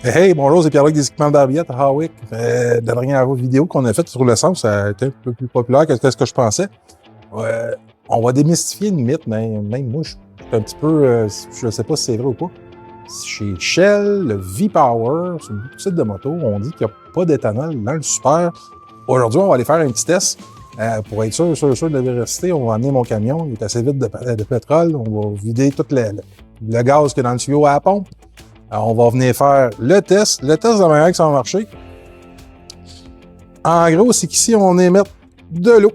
Hey, bonjour, c'est Pierre-Luc des équipements de Barbiette à Hawick. La dernière vidéo qu'on a faite sur l'essence, ça a été un peu plus populaire que ce que je pensais. On va démystifier une mythe, mais même moi, je suis un petit peu, je ne sais pas si c'est vrai ou pas. Chez Shell, le V-Power, sur le site de moto, on dit qu'il n'y a pas d'éthanol dans le super. Aujourd'hui, on va aller faire un petit test. Pour être sûr de la véracité, on va amener mon camion. Il est assez vide de pétrole. On va vider tout le gaz qu'il y a dans le tuyau à la pompe. Alors, on va venir faire le test de la manière que ça va marcher. En gros, c'est qu'ici, on émet de l'eau.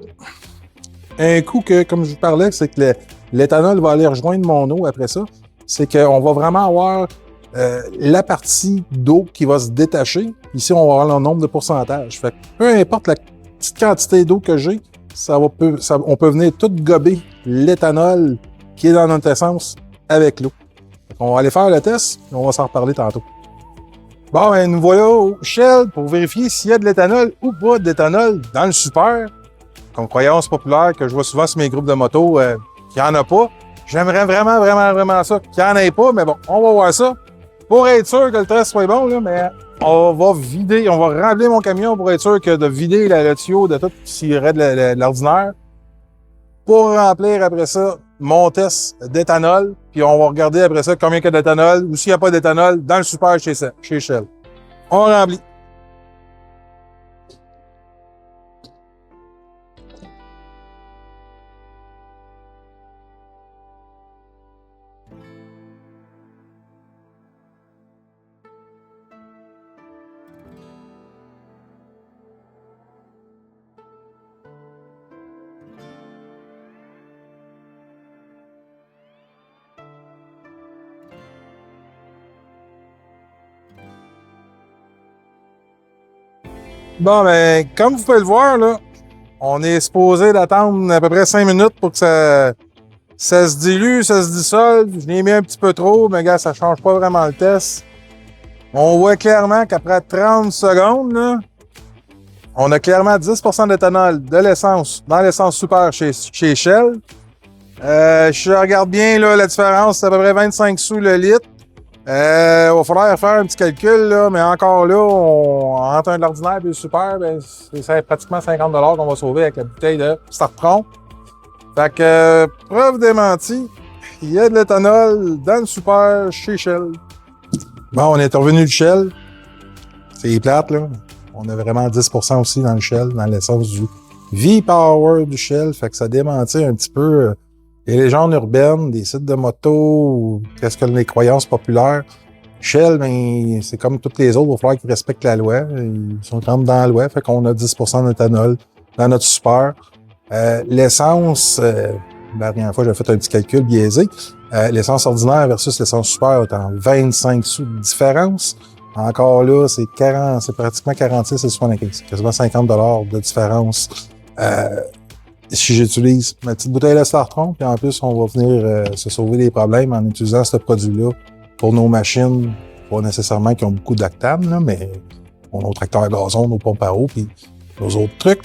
Un coup que, comme je vous parlais, c'est que l'éthanol va aller rejoindre mon eau après ça. C'est qu'on va vraiment avoir la partie d'eau qui va se détacher. Ici, on va avoir le nombre de pourcentage. Fait que peu importe la petite quantité d'eau que j'ai, on peut venir tout gober l'éthanol qui est dans notre essence avec l'eau. On va aller faire le test et on va s'en reparler tantôt. Bon, ben, nous voilà au Shell pour vérifier s'il y a de l'éthanol ou pas d'éthanol dans le super. Comme croyance populaire que je vois souvent sur mes groupes de moto, qu'il n'y en a pas. J'aimerais vraiment ça qu'il n'y en ait pas, mais bon, on va voir ça. Pour être sûr que le test soit bon, là, mais on va remplir mon camion pour être sûr que de vider le tuyau de tout s'il y aurait de l'ordinaire. Pour remplir après ça mon test d'éthanol, puis on va regarder après ça combien il y a d'éthanol ou s'il n'y a pas d'éthanol dans le super chez Shell. On remplit. Bon, ben, comme vous pouvez le voir, là, on est supposé d'attendre à peu près 5 minutes pour que ça se dilue, ça se dissolve. Je l'ai mis un petit peu trop, mais gars, ça change pas vraiment le test. On voit clairement qu'après 30 secondes, là, on a clairement 10% d'éthanol de l'essence dans l'essence super chez Shell. Je regarde bien là, la différence, c'est à peu près 25 sous le litre. Il va falloir faire un petit calcul, là, mais encore là, entre un de l'ordinaire et le super, ben, c'est pratiquement 50 $ qu'on va sauver avec la bouteille de Startron. Fait que, preuve démentie, il y a de l'éthanol dans le super chez Shell. Bon, on est revenu du Shell. C'est plate, là. On a vraiment 10% aussi dans le Shell, dans l'essence du V-Power du Shell. Fait que ça démentit un petit peu les légendes urbaines, des sites de moto, ou qu'est-ce que les croyances populaires. Shell, ben, c'est comme toutes les autres, il va falloir qu'ils respectent la loi. Ils sont rentrés dans la loi, fait qu'on a 10% d'éthanol dans notre super. L'essence, la dernière fois, j'ai fait un petit calcul biaisé. L'essence ordinaire versus l'essence super est en 25 sous de différence. Encore là, c'est pratiquement 46 et 75. Quasiment 50 $ de différence. Si j'utilise ma petite bouteille de Startron, puis en plus, on va venir se sauver des problèmes en utilisant ce produit-là pour nos machines, pas nécessairement qui ont beaucoup d'octane, là, mais pour nos tracteurs à gazon, nos pompes à eau, puis nos autres trucs.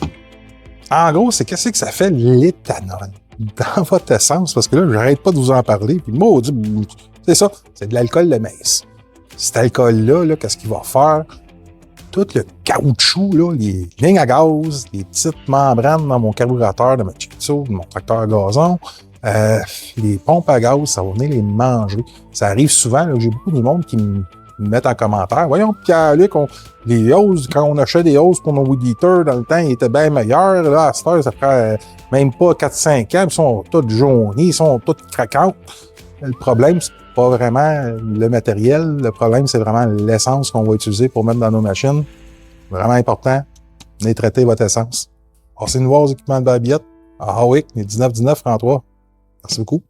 En gros, c'est qu'est-ce que ça fait l'éthanol dans votre essence? Parce que là, j'arrête pas de vous en parler, puis maudit, c'est ça, c'est de l'alcool de maïs. Cet alcool-là, là, qu'est-ce qu'il va faire? Tout le caoutchouc, là, les lignes à gaz, les petites membranes dans mon carburateur de ma Chiquito, de mon tracteur à gazon, les pompes à gaz, ça va venir les manger. Ça arrive souvent, là, j'ai beaucoup de monde qui me mettent en commentaire. Voyons, Pierre-Luc, les hausses, quand on achetait des hausses pour nos weed eaters, dans le temps, ils étaient bien meilleurs. Là, à cette heure, ça fait même pas 4-5 ans, ils sont tous jaunis, ils sont tous craquants. Le problème, c'est pas vraiment le matériel. Le problème, c'est vraiment l'essence qu'on va utiliser pour mettre dans nos machines. Vraiment important, venez traiter votre essence. Passez nous voir aux équipements de Barbiette à Hawick, les 19 19 33. Merci beaucoup.